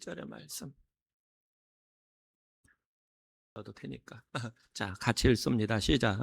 18절의 말씀 도 되니까. 자, 같이 읽습니다. 시작.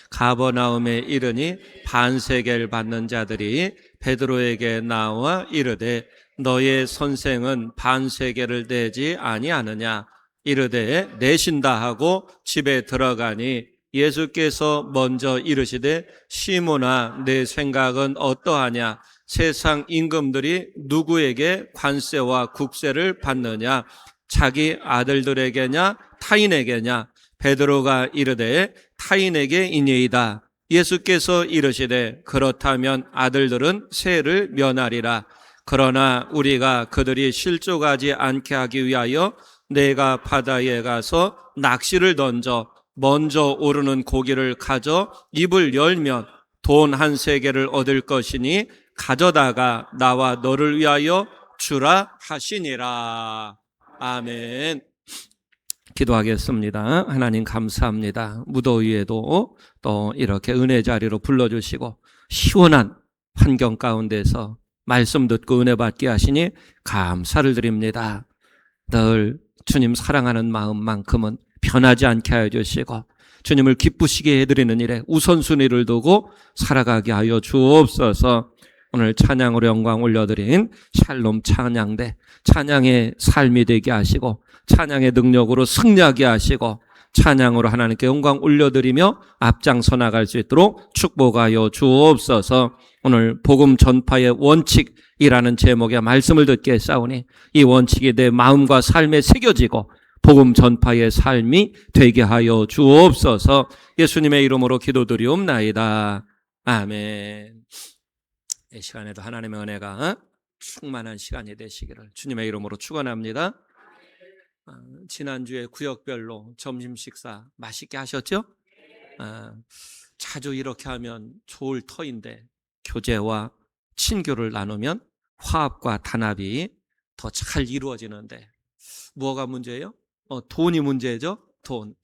가버나움에 이르니 반세겔 받는 자들이 베드로에게 나와 이르되 너의 선생은 반세겔을 내지 아니하느냐. 이르되 내신다 하고 집에 들어가니 예수께서 먼저 이르시되 시몬아 내 생각은 어떠하냐. 세상 임금들이 누구에게 관세와 국세를 받느냐. 자기 아들들에게냐 타인에게냐. 베드로가 이르되 타인에게이니이다. 예수께서 이르시되 그렇다면 아들들은 세를 면하리라. 그러나 우리가 그들이 실족하지 않게 하기 위하여 내가 바다에 가서 낚시를 던져 먼저 오르는 고기를 가져 입을 열면 돈 한 세겔을 얻을 것이니 가져다가 나와 너를 위하여 주라 하시니라. 아멘. 기도하겠습니다. 하나님 감사합니다. 무더위에도 또 이렇게 은혜 자리로 불러주시고 시원한 환경 가운데서 말씀 듣고 은혜 받게 하시니 감사를 드립니다. 늘 주님 사랑하는 마음만큼은 변하지 않게 하여 주시고 주님을 기쁘시게 해드리는 일에 우선순위를 두고 살아가게 하여 주옵소서. 오늘 찬양으로 영광 올려드린 샬롬 찬양대 찬양의 삶이 되게 하시고 찬양의 능력으로 승리하게 하시고 찬양으로 하나님께 영광 올려드리며 앞장서 나갈 수 있도록 축복하여 주옵소서. 오늘 복음 전파의 원칙이라는 제목의 말씀을 듣게 싸우니 이 원칙이 내 마음과 삶에 새겨지고 복음 전파의 삶이 되게 하여 주옵소서. 예수님의 이름으로 기도드리옵나이다. 아멘. 이 시간에도 하나님의 은혜가 충만한 시간이 되시기를 주님의 이름으로 축원합니다. 지난주에 구역별로 점심 식사 맛있게 하셨죠? 자주 이렇게 하면 좋을 터인데 교제와 친교를 나누면 화합과 단합이 더 잘 이루어지는데 뭐가 문제예요? 돈이 문제죠? 돈.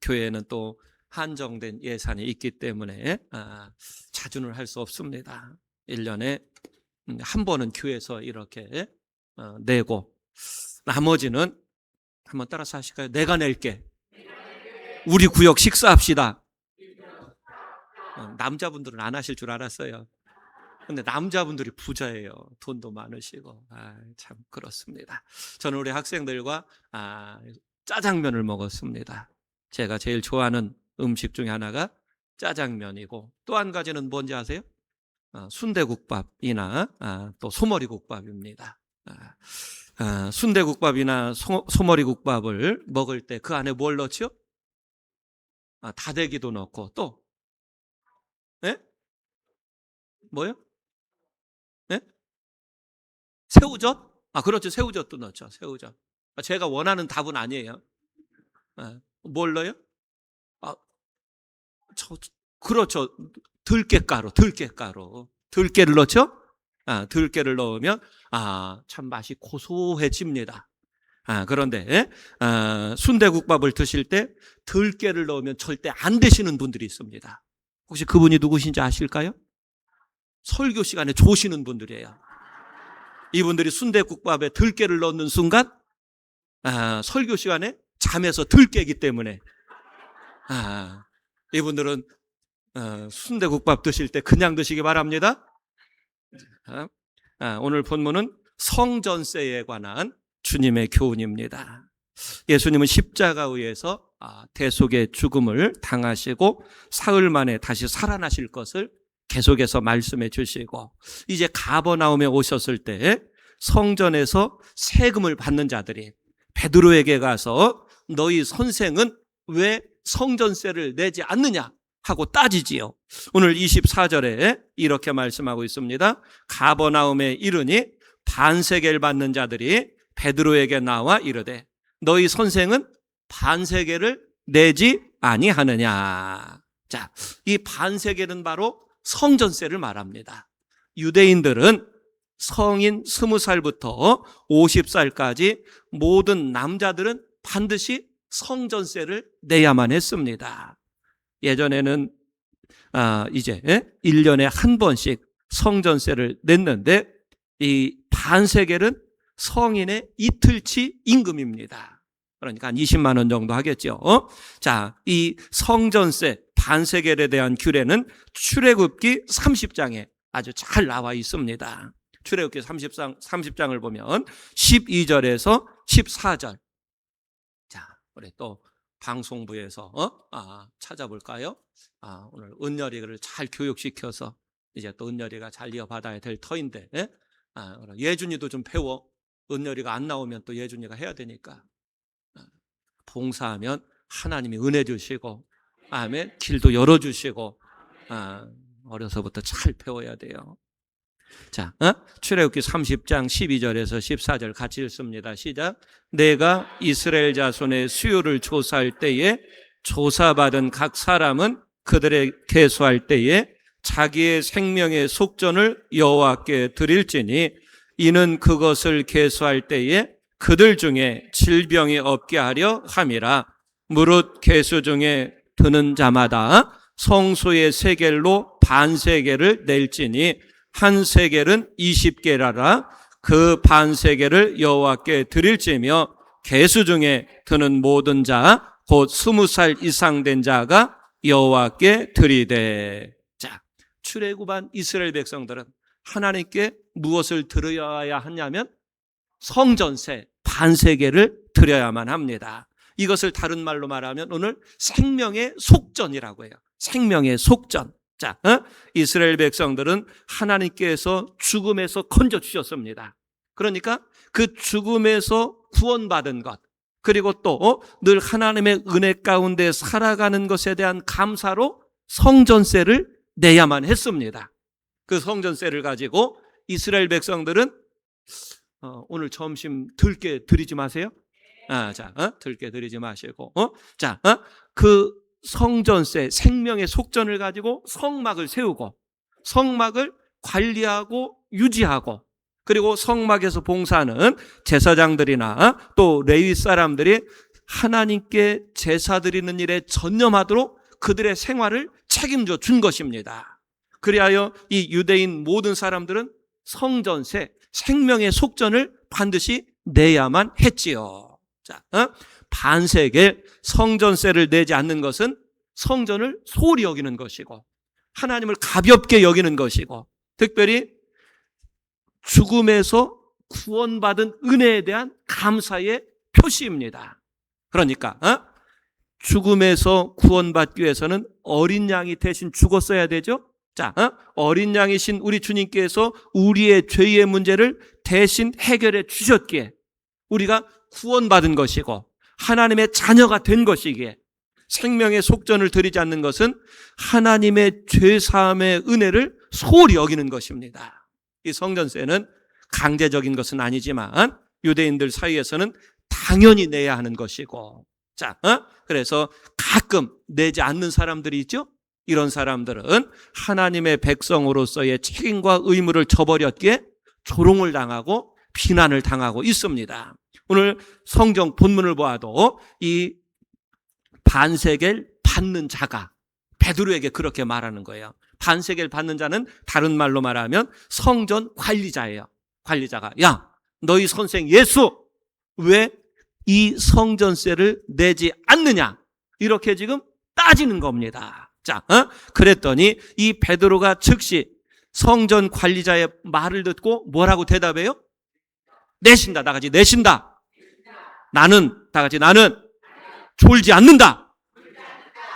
교회는 또 한정된 예산이 있기 때문에 자주는 할 수 없습니다. 1년에 한 번은 교회에서 이렇게 내고 나머지는 한번 따라서 하실까요? 내가 낼게. 우리 구역 식사합시다. 남자분들은 안 하실 줄 알았어요. 근데 남자분들이 부자예요. 돈도 많으시고. 참 그렇습니다. 저는 우리 학생들과 짜장면을 먹었습니다. 제가 제일 좋아하는 음식 중에 하나가 짜장면이고 또 한 가지는 뭔지 아세요? 순대국밥이나 또 소머리국밥입니다. 순대국밥이나 소머리국밥을 먹을 때 그 안에 뭘 넣죠? 다대기도 넣고 또 네? 뭐요? 네? 새우젓? 그렇죠. 새우젓도 넣죠. 새우젓. 제가 원하는 답은 아니에요. 뭘 넣어요? 그렇죠. 들깨가루. 들깨를 넣죠? 들깨를 넣으면 참 맛이 고소해집니다. 그런데 순대국밥을 드실 때 들깨를 넣으면 절대 안 드시는 분들이 있습니다. 혹시 그분이 누구신지 아실까요? 설교 시간에 조시는 분들이에요. 이분들이 순대국밥에 들깨를 넣는 순간 설교 시간에 잠에서 들깨기 때문에 이분들은 순대국밥 드실 때 그냥 드시기 바랍니다. 오늘 본문은 성전세에 관한 주님의 교훈입니다. 예수님은 십자가 위에서 대속의 죽음을 당하시고 사흘 만에 다시 살아나실 것을 계속해서 말씀해 주시고 이제 가버나움에 오셨을 때 성전에서 세금을 받는 자들이 베드로에게 가서 너희 선생은 왜 성전세를 내지 않느냐 하고 따지지요. 오늘 24절에 이렇게 말씀하고 있습니다. 가버나움에 이르니 반세겔 받는 자들이 베드로에게 나와 이르되 너희 선생은 반세겔을 내지 아니하느냐. 자, 이 반세겔은 바로 성전세를 말합니다. 유대인들은 성인 20살부터 50살까지 모든 남자들은 반드시 성전세를 내야만 했습니다. 예전에는 이제 1년에 한 번씩 성전세를 냈는데 이 반세겔은 성인의 이틀치 임금입니다. 그러니까 한 20만 원 정도 하겠죠. 자, 이 성전세 반세겔에 대한 규례는 출애굽기 30장에 아주 잘 나와 있습니다. 출애굽기 30장을 보면 12절에서 14절. 자, 우리 또 방송부에서 찾아볼까요? 오늘 은열이를 잘 교육시켜서 이제 또 은열이가 잘 이어받아야 될 터인데, 예준이도 좀 배워. 은열이가 안 나오면 또 예준이가 해야 되니까. 봉사하면 하나님이 은혜 주시고, 아멘, 길도 열어주시고, 어려서부터 잘 배워야 돼요. 자, 출애굽기 30장 12절에서 14절 같이 읽습니다. 시작. 내가 이스라엘 자손의 수요를 조사할 때에 조사받은 각 사람은 그들의 계수할 때에 자기의 생명의 속전을 여호와께 드릴지니 이는 그것을 계수할 때에 그들 중에 질병이 없게 하려 함이라. 무릇 계수 중에 드는 자마다 성소의 세겔로 반세겔을 낼지니 한 세겔은 20게라라. 그 반세겔을 여호와께 드릴지며 계수 중에 드는 모든 자 곧 20살 이상 된 자가 여호와께 드리되. 자, 출애굽한 이스라엘 백성들은 하나님께 무엇을 드려야 하냐면 성전세 반세겔을 드려야만 합니다. 이것을 다른 말로 말하면 오늘 생명의 속전이라고 해요. 생명의 속전. 자, 이스라엘 백성들은 하나님께서 죽음에서 건져주셨습니다. 그러니까 그 죽음에서 구원받은 것, 그리고 또 늘 하나님의 은혜 가운데 살아가는 것에 대한 감사로 성전세를 내야만 했습니다. 그 성전세를 가지고 이스라엘 백성들은 오늘 점심 들깨 드리지 마세요. 들깨 드리지 마시고, 그 성전세, 생명의 속전을 가지고 성막을 세우고, 성막을 관리하고 유지하고, 그리고 성막에서 봉사하는 제사장들이나 또 레위 사람들이 하나님께 제사 드리는 일에 전념하도록 그들의 생활을 책임져 준 것입니다. 그리하여 이 유대인 모든 사람들은 성전세, 생명의 속전을 반드시 내야만 했지요. 자, 반세겔 성전세를 내지 않는 것은 성전을 소홀히 여기는 것이고 하나님을 가볍게 여기는 것이고 특별히 죽음에서 구원받은 은혜에 대한 감사의 표시입니다. 그러니까 죽음에서 구원받기 위해서는 어린 양이 대신 죽었어야 되죠. 자, 어린 양이신 우리 주님께서 우리의 죄의 문제를 대신 해결해 주셨기에 우리가 구원받은 것이고 하나님의 자녀가 된 것이기에 생명의 속전을 드리지 않는 것은 하나님의 죄사함의 은혜를 소홀히 여기는 것입니다. 이 성전세는 강제적인 것은 아니지만 유대인들 사이에서는 당연히 내야 하는 것이고, 자, 그래서 가끔 내지 않는 사람들이 있죠. 이런 사람들은 하나님의 백성으로서의 책임과 의무를 저버렸기에 조롱을 당하고 비난을 당하고 있습니다. 오늘 성경 본문을 보아도 이 반세겔 받는 자가 베드로에게 그렇게 말하는 거예요. 반세겔 받는 자는 다른 말로 말하면 성전 관리자예요. 관리자가, 야, 너희 선생 예수 왜 이 성전세를 내지 않느냐, 이렇게 지금 따지는 겁니다. 자, 그랬더니 이 베드로가 즉시 성전 관리자의 말을 듣고 뭐라고 대답해요? 내신다. 다 같이 내신다. 나는, 다 같이 나는 졸지 않는다.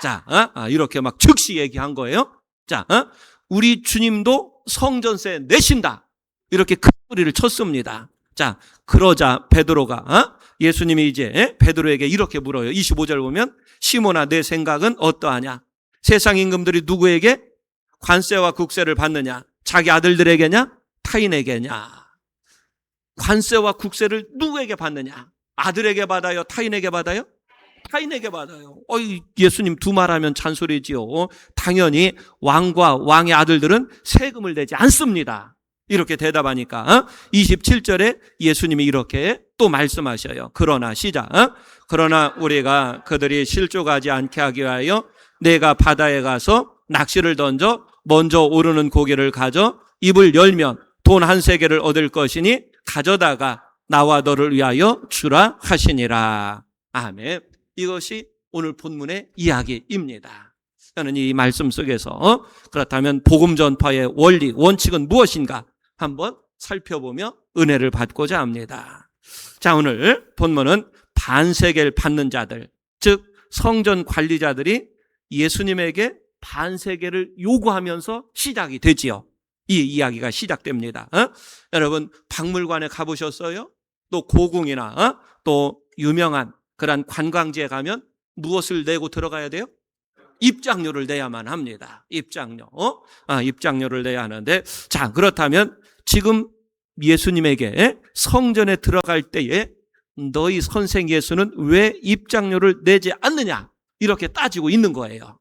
자, 이렇게 막 즉시 얘기한 거예요. 자, 우리 주님도 성전세 내신다. 이렇게 큰 소리를 쳤습니다. 자, 그러자 베드로가 예수님이 이제 베드로에게 이렇게 물어요. 25절 보면 시몬아, 내 생각은 어떠하냐? 세상 임금들이 누구에게 관세와 국세를 받느냐? 자기 아들들에게냐? 타인에게냐? 관세와 국세를 누구에게 받느냐? 아들에게 받아요? 타인에게 받아요? 타인에게 받아요. 예수님 두 말하면 잔소리지요. 당연히 왕과 왕의 아들들은 세금을 내지 않습니다. 이렇게 대답하니까 27절에 예수님이 이렇게 또 말씀하셔요. 그러나 시작. 그러나 우리가 그들이 실족하지 않게 하기 위하여 내가 바다에 가서 낚시를 던져 먼저 오르는 고기를 가져 입을 열면 돈 한 세겔을 얻을 것이니 가져다가 나와 너를 위하여 주라 하시니라. 아멘. 이것이 오늘 본문의 이야기입니다. 저는 이 말씀 속에서 그렇다면 복음 전파의 원리, 원칙은 무엇인가 한번 살펴보며 은혜를 받고자 합니다. 자, 오늘 본문은 반세계를 받는 자들, 즉 성전 관리자들이 예수님에게 반세계를 요구하면서 시작이 되지요. 이 이야기가 시작됩니다. 여러분 박물관에 가보셨어요? 또 고궁이나 또 유명한 그런 관광지에 가면 무엇을 내고 들어가야 돼요? 입장료를 내야만 합니다. 입장료를 내야 하는데, 자, 그렇다면 지금 예수님에게 성전에 들어갈 때에 너희 선생 예수는 왜 입장료를 내지 않느냐? 이렇게 따지고 있는 거예요.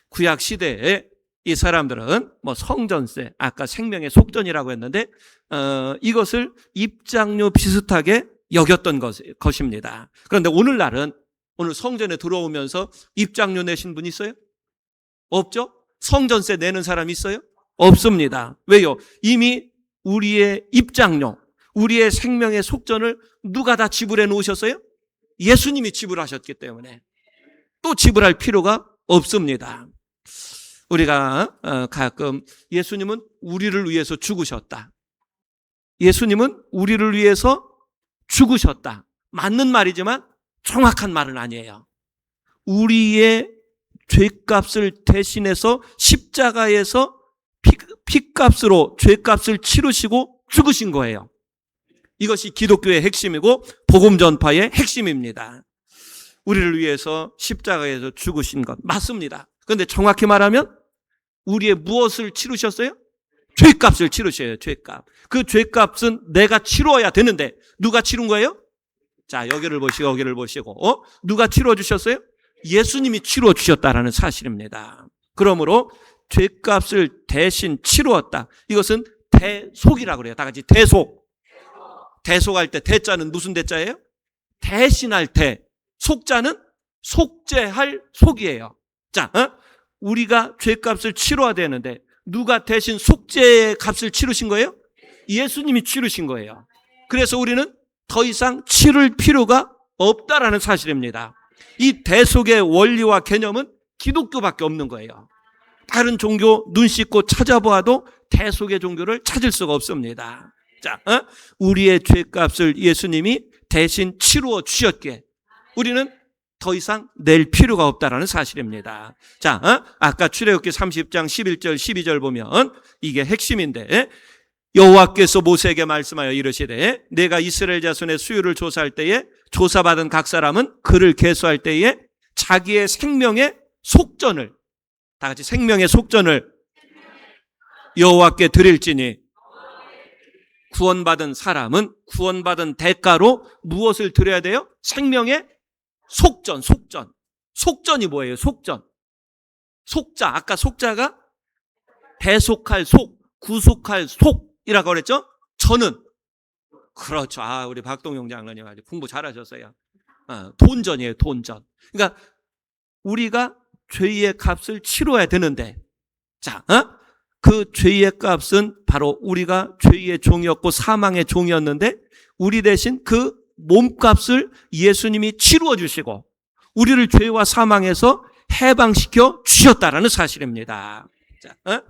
구약 시대에 이 사람들은 뭐 성전세, 아까 생명의 속전이라고 했는데 이것을 입장료 비슷하게 여겼던 것입니다. 그런데 오늘날은 오늘 성전에 들어오면서 입장료 내신 분 있어요? 없죠? 성전세 내는 사람 있어요? 없습니다. 왜요? 이미 우리의 입장료, 우리의 생명의 속전을 누가 다 지불해 놓으셨어요? 예수님이 지불하셨기 때문에 또 지불할 필요가 없습니다. 우리가 가끔 예수님은 우리를 위해서 죽으셨다. 예수님은 우리를 위해서 죽으셨다. 맞는 말이지만 정확한 말은 아니에요. 우리의 죄값을 대신해서 십자가에서 피값으로 죄값을 치르시고 죽으신 거예요. 이것이 기독교의 핵심이고 복음 전파의 핵심입니다. 우리를 위해서 십자가에서 죽으신 것 맞습니다. 그런데 정확히 말하면 우리의 무엇을 치르셨어요? 죄값을 치르셔요. 죄값. 그 죄값은 내가 치러야 되는데 누가 치른 거예요? 자, 여기를 보시고 누가 치러 주셨어요? 예수님이 치러 주셨다라는 사실입니다. 그러므로 죄값을 대신 치루었다. 이것은 대속이라고 그래요. 다 같이 대속. 대속할 때 대자는 무슨 대자예요? 대신할 때. 속자는 속죄할 속이에요. 자, 우리가 죄값을 치러야 되는데 누가 대신 속죄의 값을 치르신 거예요? 예수님이 치르신 거예요. 그래서 우리는 더 이상 치를 필요가 없다라는 사실입니다. 이 대속의 원리와 개념은 기독교밖에 없는 거예요. 다른 종교 눈 씻고 찾아보아도 대속의 종교를 찾을 수가 없습니다. 자, 우리의 죄값을 예수님이 대신 치루어 주셨기에 우리는 더 이상 낼 필요가 없다라는 사실입니다. 자, 아까 출애굽기 30장 11절 12절 보면 이게 핵심인데 여호와께서 모세에게 말씀하여 이르시되 내가 이스라엘 자손의 수요를 조사할 때에 조사받은 각 사람은 그를 계수할 때에 자기의 생명의 속전을 다 같이 생명의 속전을 여호와께 드릴지니 구원받은 사람은 구원받은 대가로 무엇을 드려야 돼요? 생명의 속전. 속전이 뭐예요? 속전. 속자, 아까 속자가 대속할 속, 구속할 속이라고 그랬죠? 저는 그렇죠. 우리 박동용 장로님 아주 공부 잘하셨어요. 돈전이에요, 돈전. 그러니까 우리가 죄의 값을 치러야 되는데, 자, 그 죄의 값은 바로 우리가 죄의 종이었고 사망의 종이었는데 우리 대신 그 몸값을 예수님이 치루어 주시고 우리를 죄와 사망에서 해방시켜 주셨다라는 사실입니다. 자,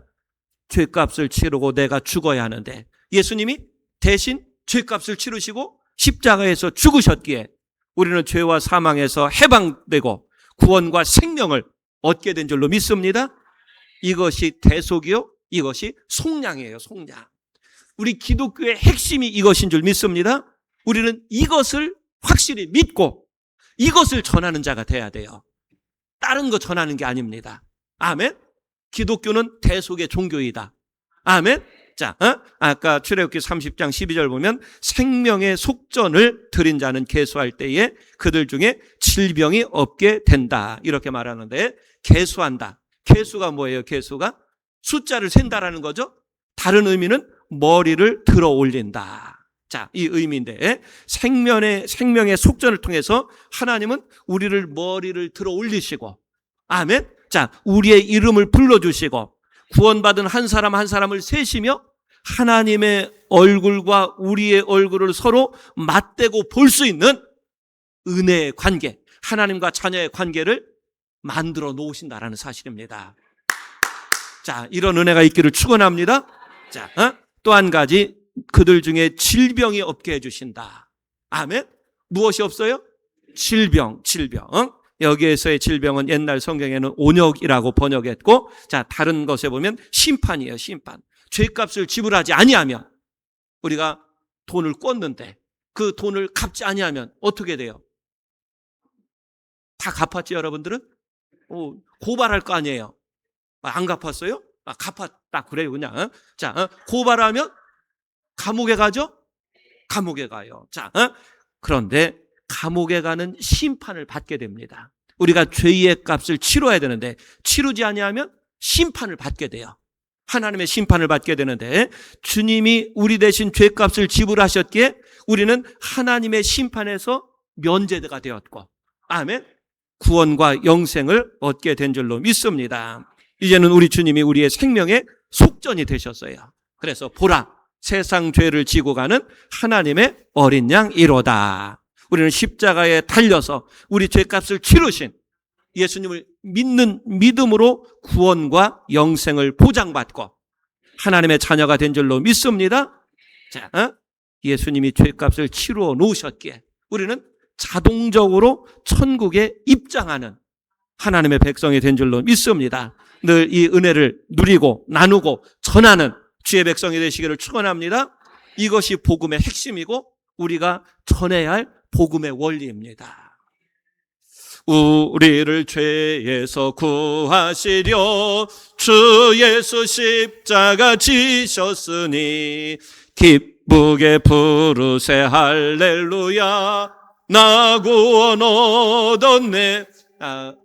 죄값을 치르고 내가 죽어야 하는데 예수님이 대신 죄값을 치르시고 십자가에서 죽으셨기에 우리는 죄와 사망에서 해방되고 구원과 생명을 얻게 된 줄로 믿습니다. 이것이 대속이요, 이것이 속량이에요. 속량. 우리 기독교의 핵심이 이것인 줄 믿습니다. 우리는 이것을 확실히 믿고 이것을 전하는 자가 돼야 돼요. 다른 거 전하는 게 아닙니다. 아멘. 기독교는 대속의 종교이다. 아멘. 자, 아까 출애굽기 30장 12절 보면 생명의 속전을 드린 자는 계수할 때에 그들 중에 질병이 없게 된다. 이렇게 말하는데 계수한다. 계수가 뭐예요? 계수가 숫자를 센다라는 거죠. 다른 의미는 머리를 들어 올린다. 자, 이 의미인데 생명의 속전을 통해서 하나님은 우리를 머리를 들어 올리시고 아멘. 자, 우리의 이름을 불러주시고 구원받은 한 사람 한 사람을 세시며 하나님의 얼굴과 우리의 얼굴을 서로 맞대고 볼 수 있는 은혜의 관계, 하나님과 자녀의 관계를 만들어 놓으신다라는 사실입니다. 자, 이런 은혜가 있기를 축원합니다. 자, 또 한 가지, 그들 중에 질병이 없게 해주신다. 아멘. 무엇이 없어요? 질병. 여기에서의 질병은 옛날 성경에는 온역이라고 번역했고, 자, 다른 것에 보면 심판이에요, 심판. 죄값을 지불하지 아니하면, 우리가 돈을 꿨는데 그 돈을 갚지 아니하면 어떻게 돼요? 다 갚았지, 여러분들은? 고발할 거 아니에요. 안 갚았어요? 갚았다 그래요, 그냥. 자, 고발하면 감옥에 가죠? 감옥에 가요. 자, 그런데 감옥에 가는 심판을 받게 됩니다. 우리가 죄의 값을 치러야 되는데 치르지 아니하면 심판을 받게 돼요. 하나님의 심판을 받게 되는데, 주님이 우리 대신 죄값을 지불하셨기에 우리는 하나님의 심판에서 면제가 되었고, 아멘, 구원과 영생을 얻게 된 줄로 믿습니다. 이제는 우리 주님이 우리의 생명의 속전이 되셨어요. 그래서 보라, 세상 죄를 지고 가는 하나님의 어린 양이로다. 우리는 십자가에 달려서 우리 죄값을 치르신 예수님을 믿는 믿음으로 구원과 영생을 보장받고 하나님의 자녀가 된 줄로 믿습니다. 자, 예수님이 죄값을 치루어 놓으셨기에 우리는 자동적으로 천국에 입장하는 하나님의 백성이 된 줄로 믿습니다. 늘 이 은혜를 누리고 나누고 전하는 주의 백성이 되시기를 축원합니다. 이것이 복음의 핵심이고 우리가 전해야 할 복음의 원리입니다. 우리를 죄에서 구하시려 주 예수 십자가 지셨으니 기쁘게 부르세 할렐루야 나 구원 얻었네. 자,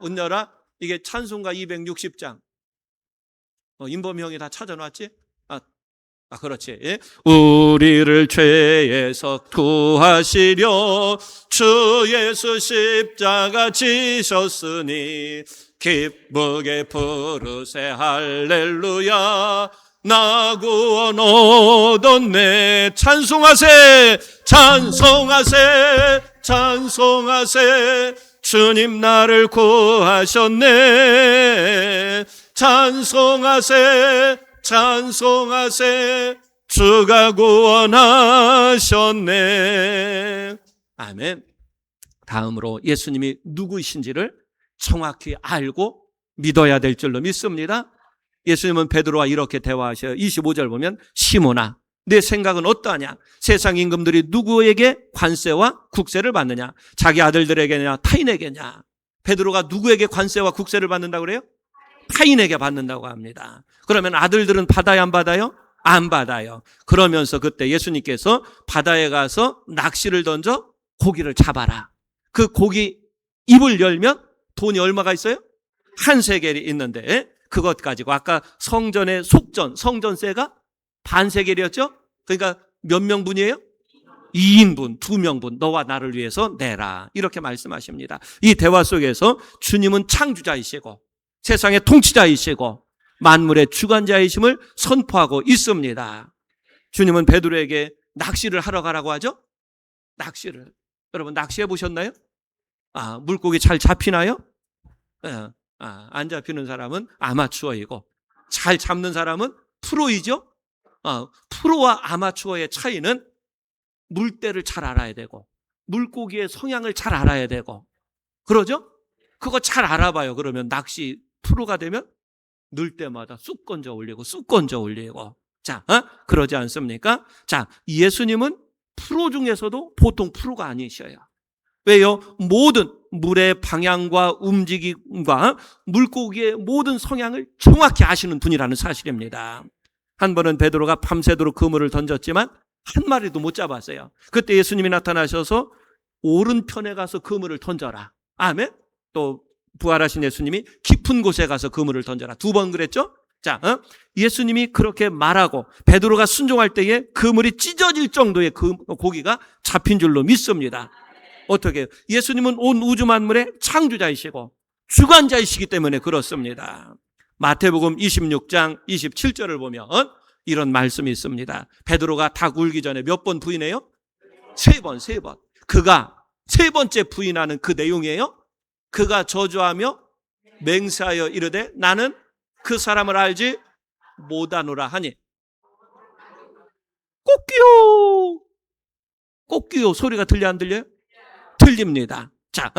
은열아, 이게 찬송가 260장. 인범이 형이 다 찾아놨지? 그렇지. 예? 우리를 죄에서 구하시려 주 예수 십자가 지셨으니 기쁘게 부르세 할렐루야 나 구원 얻었네. 찬송하세 찬송하세 찬송하세 주님 나를 구하셨네. 찬송하세 찬송하세 주가 구원하셨네. 아멘. 다음으로 예수님이 누구이신지를 정확히 알고 믿어야 될 줄로 믿습니다. 예수님은 베드로와 이렇게 대화하셔요. 25절 보면 시몬아 내 생각은 어떠하냐? 세상 임금들이 누구에게 관세와 국세를 받느냐? 자기 아들들에게냐 타인에게냐? 베드로가 누구에게 관세와 국세를 받는다고 그래요? 타인에게 받는다고 합니다. 그러면 아들들은 받아야 안 받아요? 안 받아요. 그러면서 그때 예수님께서 바다에 가서 낚시를 던져 고기를 잡아라. 그 고기 입을 열면 돈이 얼마가 있어요? 한 세겔이 있는데 그것 가지고 아까 성전의 속전, 성전세가 반 세겔이었죠? 그러니까 몇 명분이에요? 2인분, 2명분 너와 나를 위해서 내라. 이렇게 말씀하십니다. 이 대화 속에서 주님은 창조자이시고 세상의 통치자이시고 만물의 주관자이심을 선포하고 있습니다. 주님은 베드로에게 낚시를 하러 가라고 하죠? 낚시를. 여러분 낚시해 보셨나요? 물고기 잘 잡히나요? 안 잡히는 사람은 아마추어이고 잘 잡는 사람은 프로이죠? 프로와 아마추어의 차이는 물때를 잘 알아야 되고 물고기의 성향을 잘 알아야 되고 그러죠? 그거 잘 알아봐요. 그러면 낚시 프로가 되면 넣을 때마다 쑥 건져 올리고 쑥 건져 올리고. 자, 그러지 않습니까? 자, 예수님은 프로 중에서도 보통 프로가 아니셔요. 왜요? 모든 물의 방향과 움직임과 물고기의 모든 성향을 정확히 아시는 분이라는 사실입니다. 한 번은 베드로가 밤새도록 그물을 던졌지만 한 마리도 못 잡았어요. 그때 예수님이 나타나셔서 오른편에 가서 그물을 던져라. 아멘. 또 부활하신 예수님이 깊은 곳에 가서 그물을 던져라. 2번 그랬죠? 자, 예수님이 그렇게 말하고 베드로가 순종할 때에 그물이 찢어질 정도의 고기가 잡힌 줄로 믿습니다. 어떻게? 예수님은 온 우주 만물의 창조자이시고 주관자이시기 때문에 그렇습니다. 마태복음 26장 27절을 보면 이런 말씀이 있습니다. 베드로가 닭 울기 전에 몇 번 부인해요? 세 번. 그가 세 번째 부인하는 그 내용이에요. 그가 저주하며 맹세하여 이르되 나는 그 사람을 알지 못하노라 하니 꼭기요 소리가 들려 안 들려요? 들립니다. 자,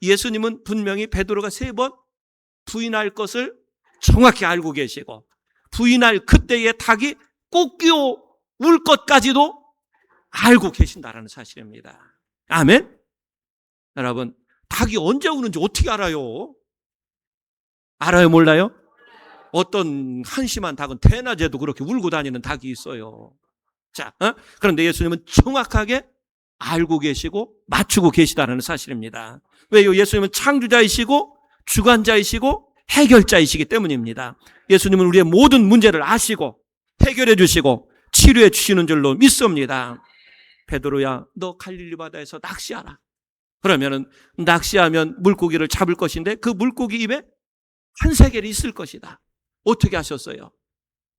예수님은 분명히 베드로가 세 번 부인할 것을 정확히 알고 계시고 부인할 그때의 닭이 꼭기요 울 것까지도 알고 계신다라는 사실입니다. 아멘? 여러분, 닭이 언제 우는지 어떻게 알아요? 알아요, 몰라요? 어떤 한심한 닭은 대낮에도 그렇게 울고 다니는 닭이 있어요. 자, 그런데 예수님은 정확하게 알고 계시고 맞추고 계시다는 사실입니다. 왜요? 예수님은 창조자이시고 주관자이시고 해결자이시기 때문입니다. 예수님은 우리의 모든 문제를 아시고 해결해 주시고 치료해 주시는 줄로 믿습니다. 베드로야, 너 갈릴리 바다에서 낚시하라. 그러면은 낚시하면 물고기를 잡을 것인데 그 물고기 입에 한 세겔이 있을 것이다. 어떻게 하셨어요?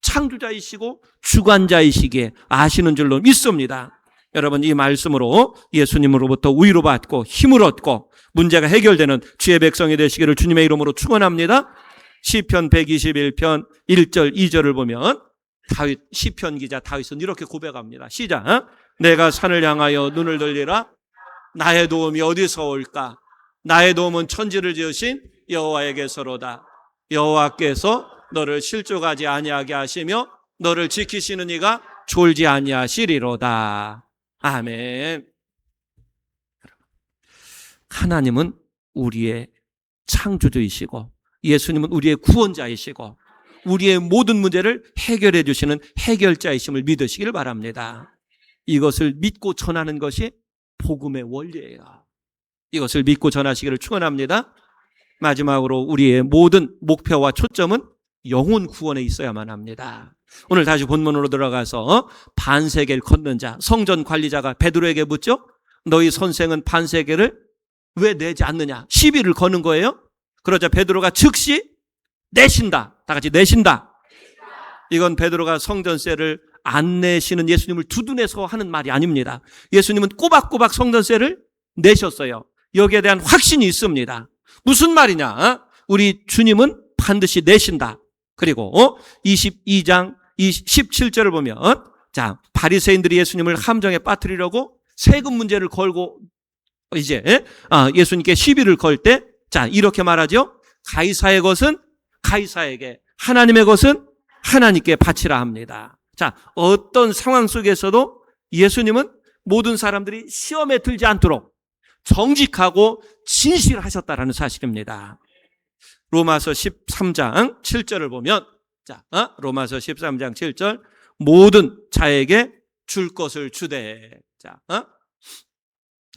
창조자이시고 주관자이시기에 아시는 줄로 믿습니다. 여러분, 이 말씀으로 예수님으로부터 위로 받고 힘을 얻고 문제가 해결되는 주의 백성이 되시기를 주님의 이름으로 축원합니다. 시편 121편 1절 2절을 보면 다윗 시편 기자 다윗은 이렇게 고백합니다. 시작. 내가 산을 향하여 눈을 돌리라. 나의 도움이 어디서 올까? 나의 도움은 천지를 지으신 여호와에게서로다. 여호와께서 너를 실족하지 아니하게 하시며 너를 지키시는 이가 졸지 아니하시리로다. 아멘. 하나님은 우리의 창조주이시고 예수님은 우리의 구원자이시고 우리의 모든 문제를 해결해 주시는 해결자이심을 믿으시길 바랍니다. 이것을 믿고 전하는 것이 복음의 원리예요. 이것을 믿고 전하시기를 축원합니다. 마지막으로 우리의 모든 목표와 초점은 영혼 구원에 있어야만 합니다. 오늘 다시 본문으로 들어가서 반세계를 걷는 자, 성전 관리자가 베드로에게 묻죠. 너희 선생은 반세계를 왜 내지 않느냐? 시비를 거는 거예요. 그러자 베드로가 즉시 내신다. 다 같이 내신다. 이건 베드로가 성전세를 안 내시는 예수님을 두둔해서 하는 말이 아닙니다. 예수님은 꼬박꼬박 성전세를 내셨어요. 여기에 대한 확신이 있습니다. 무슨 말이냐? 우리 주님은 반드시 내신다. 그리고 22장 17절을 보면 자, 바리새인들이 예수님을 함정에 빠뜨리려고 세금 문제를 걸고 이제 예수님께 시비를 걸 때 자, 이렇게 말하죠. 가이사의 것은 가이사에게, 하나님의 것은 하나님께 바치라 합니다. 자, 어떤 상황 속에서도 예수님은 모든 사람들이 시험에 들지 않도록 정직하고 진실하셨다라는 사실입니다. 로마서 13장 7절을 보면 자, 로마서 13장 7절 모든 자에게 줄 것을 주되 자,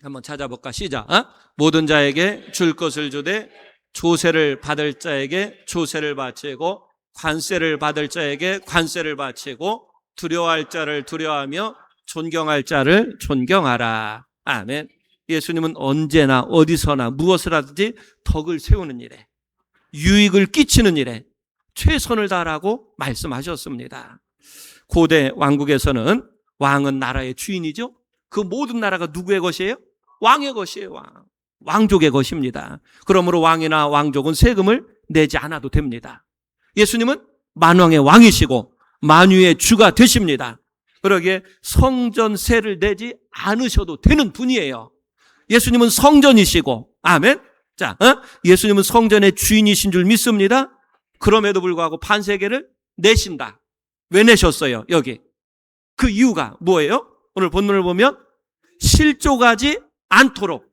한번 찾아볼까? 시작. 모든 자에게 줄 것을 주되 조세를 받을 자에게 조세를 바치고 관세를 받을 자에게 관세를 바치고 두려워할 자를 두려워하며 존경할 자를 존경하라. 아멘. 예수님은 언제나 어디서나 무엇을 하든지 덕을 세우는 일에 유익을 끼치는 일에 최선을 다하라고 말씀하셨습니다. 고대 왕국에서는 왕은 나라의 주인이죠. 그 모든 나라가 누구의 것이에요? 왕의 것이에요. 왕족의 것입니다. 그러므로 왕이나 왕족은 세금을 내지 않아도 됩니다. 예수님은 만왕의 왕이시고 만유의 주가 되십니다. 그러기에 성전세를 내지 않으셔도 되는 분이에요. 예수님은 성전이시고 아멘. 자, 예수님은 성전의 주인이신 줄 믿습니다. 그럼에도 불구하고 반세계를 내신다. 왜 내셨어요? 여기 그 이유가 뭐예요? 오늘 본문을 보면 실족하지 않도록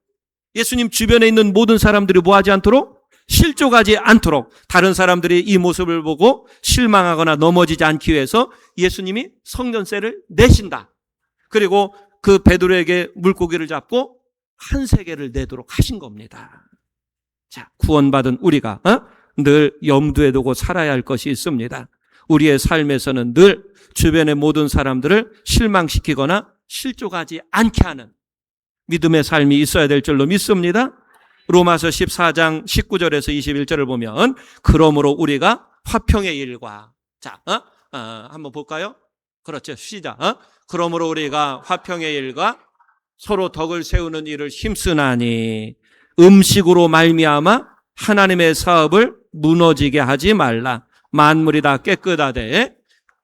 예수님 주변에 있는 모든 사람들이 뭐하지 않도록? 실족하지 않도록 다른 사람들이 이 모습을 보고 실망하거나 넘어지지 않기 위해서 예수님이 성전세를 내신다. 그리고 그 베드로에게 물고기를 잡고 한 세겔을 내도록 하신 겁니다. 자, 구원받은 우리가 늘 염두에 두고 살아야 할 것이 있습니다. 우리의 삶에서는 늘 주변의 모든 사람들을 실망시키거나 실족하지 않게 하는 믿음의 삶이 있어야 될 줄로 믿습니다. 로마서 14장 19절에서 21절을 보면 그러므로 우리가 화평의 일과 자, 한번 볼까요? 그렇죠. 시작. 그러므로 우리가 화평의 일과 서로 덕을 세우는 일을 힘쓰나니 음식으로 말미암아 하나님의 사업을 무너지게 하지 말라. 만물이 다 깨끗하되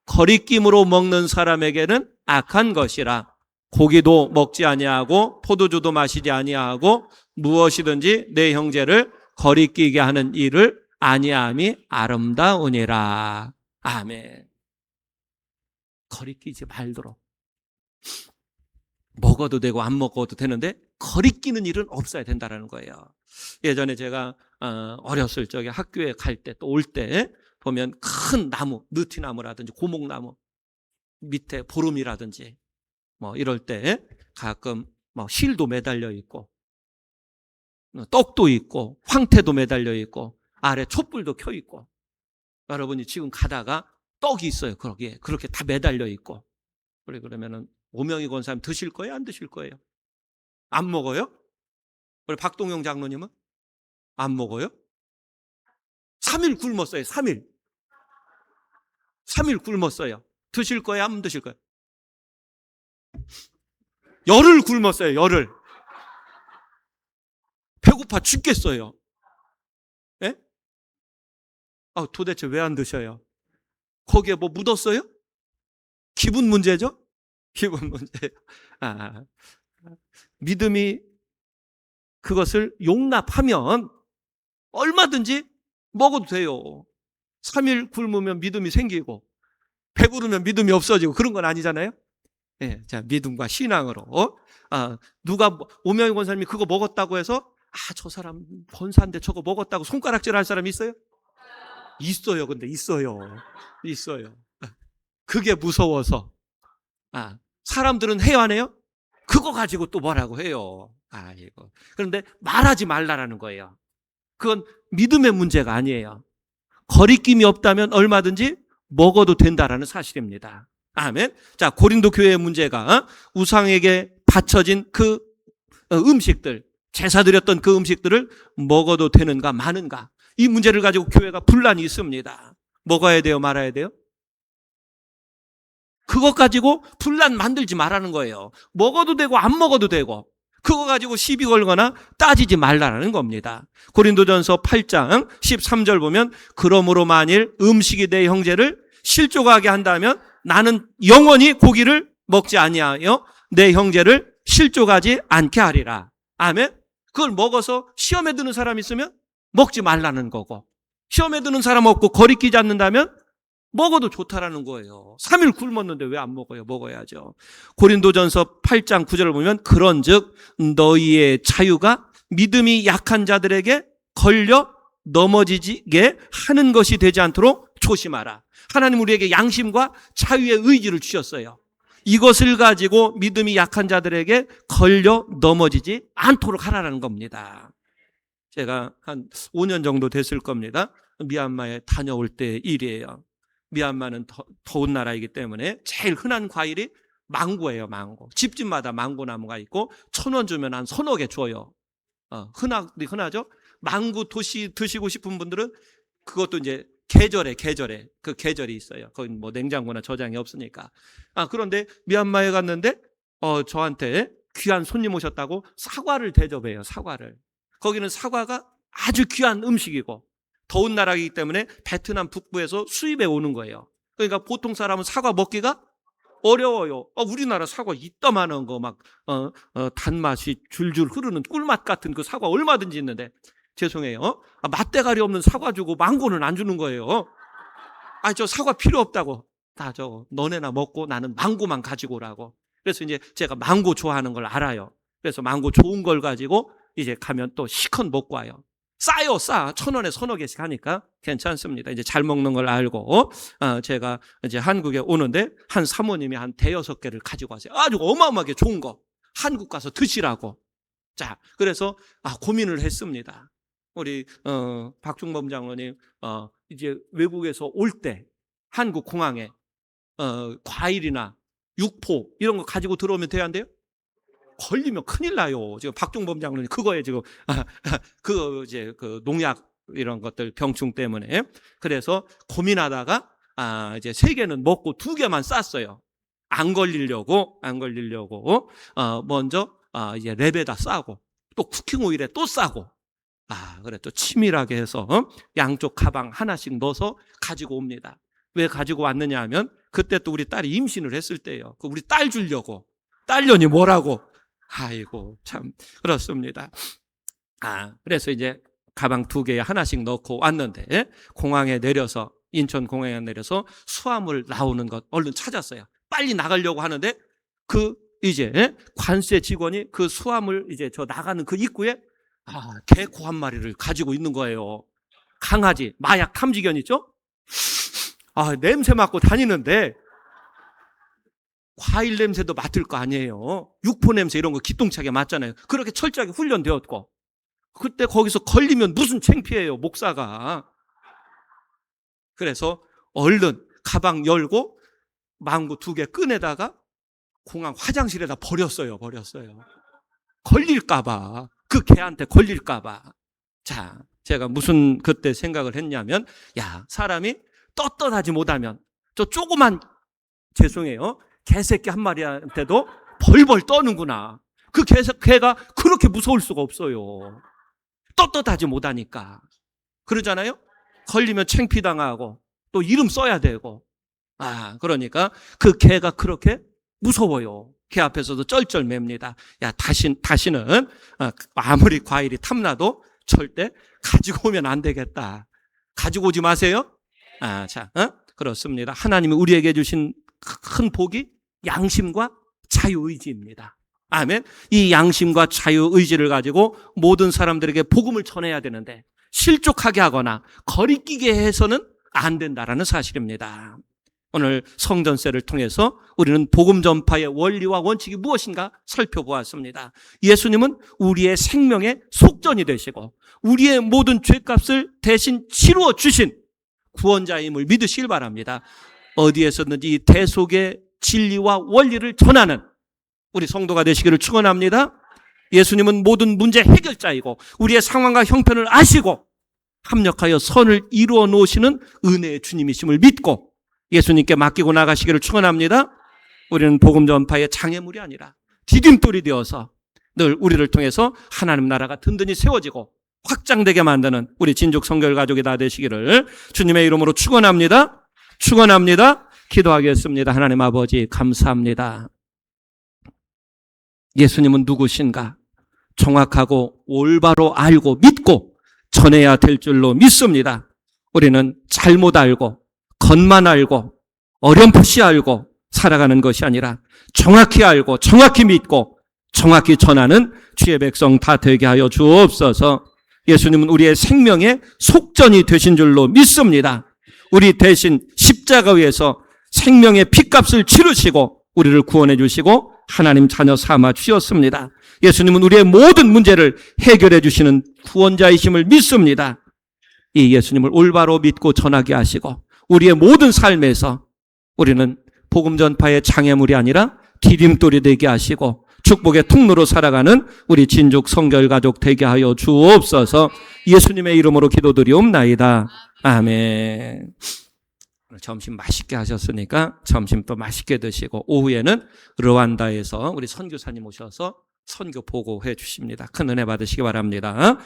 거리낌으로 먹는 사람에게는 악한 것이라. 고기도 먹지 아니하고 포도주도 마시지 아니하고 무엇이든지 내 형제를 거리끼게 하는 일을 아니함이 아름다우니라. 아멘. 거리끼지 말도록. 먹어도 되고 안 먹어도 되는데 거리끼는 일은 없어야 된다는 거예요. 예전에 제가 어렸을 적에 학교에 갈 때 또 올 때 보면 큰 나무, 느티나무라든지 고목나무 밑에 보름이라든지 뭐 이럴 때 가끔 뭐 실도 매달려 있고 떡도 있고 황태도 매달려 있고 아래 촛불도 켜 있고, 여러분이 지금 가다가 떡이 있어요. 거기에 그렇게 다 매달려 있고, 그러면은 오명희 권사님 드실 거예요? 안 드실 거예요? 안 먹어요? 우리 박동영 장로님은 안 먹어요? 3일 굶었어요. 3일 굶었어요. 드실 거예요? 안 드실 거예요? 열흘 굶었어요. 열흘. 배고파 죽겠어요. 예? 도대체 왜 안 드셔요? 거기에 뭐 묻었어요? 기분 문제죠? 기분 문제예요. 믿음이 그것을 용납하면 얼마든지 먹어도 돼요. 3일 굶으면 믿음이 생기고 배부르면 믿음이 없어지고 그런 건 아니잖아요. 네, 자, 믿음과 신앙으로 누가 오명희 권사님이 그거 먹었다고 해서 저 사람 권사인데 저거 먹었다고 손가락질 할 사람 있어요? 있어요. 근데 있어요. 그게 무서워서. 사람들은 해요, 안 해요? 그거 가지고 또 뭐라고 해요. 이거. 그런데 말하지 말라라는 거예요. 그건 믿음의 문제가 아니에요. 거리낌이 없다면 얼마든지 먹어도 된다라는 사실입니다. 아멘. 자, 고린도 교회의 문제가 우상에게 바쳐진 그 음식들, 제사 드렸던 그 음식들을 먹어도 되는가 마는가, 이 문제를 가지고 교회가 분란이 있습니다. 먹어야 돼요, 말아야 돼요? 그것 가지고 분란 만들지 말라는 거예요. 먹어도 되고 안 먹어도 되고 그거 가지고 시비 걸거나 따지지 말라는 겁니다. 고린도전서 8장 13절 보면, 그러므로 만일 음식이 내 형제를 실족하게 한다면 나는 영원히 고기를 먹지 아니하여 내 형제를 실족하지 않게 하리라. 아멘. 그걸 먹어서 시험에 드는 사람 있으면 먹지 말라는 거고, 시험에 드는 사람 없고 거리끼지 않는다면 먹어도 좋다라는 거예요. 3일 굶었는데 왜 안 먹어요? 먹어야죠. 고린도전서 8장 9절을 보면, 그런즉 너희의 자유가 믿음이 약한 자들에게 걸려 넘어지게 하는 것이 되지 않도록 조심하라. 하나님 우리에게 양심과 자유의 의지를 주셨어요. 이것을 가지고 믿음이 약한 자들에게 걸려 넘어지지 않도록 하라는 겁니다. 제가 한 5년 정도 됐을 겁니다. 미얀마에 다녀올 때 일이에요. 미얀마는 더운 나라이기 때문에 제일 흔한 과일이 망고예요. 망고. 집집마다 망고나무가 있고 1,000원 주면 한 서너 개 줘요. 흔하죠? 망고 드시고 싶은 분들은 그것도 이제 계절에 그 계절이 있어요. 거기 뭐 냉장고나 저장이 없으니까. 그런데 미얀마에 갔는데 저한테 귀한 손님 오셨다고 사과를 대접해요. 사과를. 거기는 사과가 아주 귀한 음식이고 더운 나라이기 때문에 베트남 북부에서 수입해 오는 거예요. 그러니까 보통 사람은 사과 먹기가 어려워요. 우리나라 사과 이따만한 거 막 단맛이 줄줄 흐르는 꿀맛 같은 그 사과 얼마든지 있는데, 죄송해요. 맛대가리 없는 사과 주고 망고는 안 주는 거예요. 저 사과 필요 없다고. 다 너네나 먹고 나는 망고만 가지고 오라고. 그래서 이제 제가 망고 좋아하는 걸 알아요. 그래서 망고 좋은 걸 가지고 이제 가면 또 시컷 먹고 와요. 싸요. 1,000원에 서너 개씩 하니까 괜찮습니다. 이제 잘 먹는 걸 알고 제가 이제 한국에 오는데 한 사모님이 한 5-6개를 가지고 왔어요. 아주 어마어마하게 좋은 거 한국 가서 드시라고. 자, 그래서 고민을 했습니다. 우리 박중범 장로님 이제 외국에서 올 때 한국 공항에 과일이나 육포 이런 거 가지고 들어오면 돼야 안 돼요? 걸리면 큰일 나요. 지금 박중범 장로님 그거에 지금 그 농약 이런 것들 병충 때문에. 그래서 고민하다가 이제 3개는 먹고 2개만 쌌어요. 안 걸리려고 먼저 이제 랩에다 싸고 또 쿠킹 오일에 또 싸고 그래 또 치밀하게 해서 양쪽 가방 하나씩 넣어서 가지고 옵니다. 왜 가지고 왔느냐 하면 그때 또 우리 딸이 임신을 했을 때예요. 우리 딸 주려고. 딸년이 뭐라고. 아이고 참 그렇습니다. 그래서 이제 가방 2개에 하나씩 넣고 왔는데 공항에 내려서 인천 공항에 내려서 수화물 나오는 것 얼른 찾았어요. 빨리 나가려고 하는데 이제 관세 직원이 그 수화물 이제 저 나가는 그 입구에 개코 한 마리를 가지고 있는 거예요. 강아지 마약 탐지견 있죠? 냄새 맡고 다니는데 과일 냄새도 맡을 거 아니에요. 육포 냄새 이런 거 기똥차게 맡잖아요. 그렇게 철저하게 훈련되었고 그때 거기서 걸리면 무슨 창피해요, 목사가. 그래서 얼른 가방 열고 망고 2개 꺼내다가 공항 화장실에다 버렸어요. 걸릴까봐. 그 개한테 걸릴까봐. 자, 제가 무슨 그때 생각을 했냐면, 사람이 떳떳하지 못하면, 저 조그만, 죄송해요. 개새끼 한 마리한테도 벌벌 떠는구나. 그 개가 그렇게 무서울 수가 없어요. 떳떳하지 못하니까. 그러잖아요? 걸리면 창피당하고, 또 이름 써야 되고. 그러니까 그 개가 그렇게 무서워요. 개 앞에서도 쩔쩔맵니다. 다시는 아무리 과일이 탐나도 절대 가지고 오면 안 되겠다. 가지고 오지 마세요. 그렇습니다. 하나님이 우리에게 주신 큰 복이 양심과 자유의지입니다. 아멘. 이 양심과 자유의지를 가지고 모든 사람들에게 복음을 전해야 되는데 실족하게 하거나 거리끼게 해서는 안 된다라는 사실입니다. 오늘 성전세를 통해서 우리는 복음 전파의 원리와 원칙이 무엇인가 살펴보았습니다. 예수님은 우리의 생명의 속전이 되시고 우리의 모든 죄값을 대신 치루어 주신 구원자임을 믿으시길 바랍니다. 어디에서든지 이 대속의 진리와 원리를 전하는 우리 성도가 되시기를 축원합니다. 예수님은 모든 문제 해결자이고 우리의 상황과 형편을 아시고 합력하여 선을 이루어 놓으시는 은혜의 주님이심을 믿고 예수님께 맡기고 나가시기를 축원합니다. 우리는 복음 전파의 장애물이 아니라 디딤돌이 되어서 늘 우리를 통해서 하나님 나라가 든든히 세워지고 확장되게 만드는 우리 진족 성결 가족이 다 되시기를 주님의 이름으로 축원합니다. 기도하겠습니다. 하나님 아버지 감사합니다. 예수님은 누구신가? 정확하고 올바로 알고 믿고 전해야 될 줄로 믿습니다. 우리는 잘못 알고 겉만 알고 어렴풋이 알고 살아가는 것이 아니라 정확히 알고 정확히 믿고 정확히 전하는 주의 백성 다 되게 하여 주옵소서. 예수님은 우리의 생명의 속전이 되신 줄로 믿습니다. 우리 대신 십자가 위에서 생명의 피값을 치르시고 우리를 구원해 주시고 하나님 자녀 삼아 주셨습니다. 예수님은 우리의 모든 문제를 해결해 주시는 구원자이심을 믿습니다. 이 예수님을 올바로 믿고 전하게 하시고 우리의 모든 삶에서 우리는 복음 전파의 장애물이 아니라 디딤돌이 되게 하시고 축복의 통로로 살아가는 우리 진족 성결 가족 되게 하여 주옵소서. 예수님의 이름으로 기도드리옵나이다. 아멘. 오늘 점심 맛있게 하셨으니까 점심 또 맛있게 드시고 오후에는 르완다에서 우리 선교사님 오셔서 선교 보고해 주십니다. 큰 은혜 받으시기 바랍니다.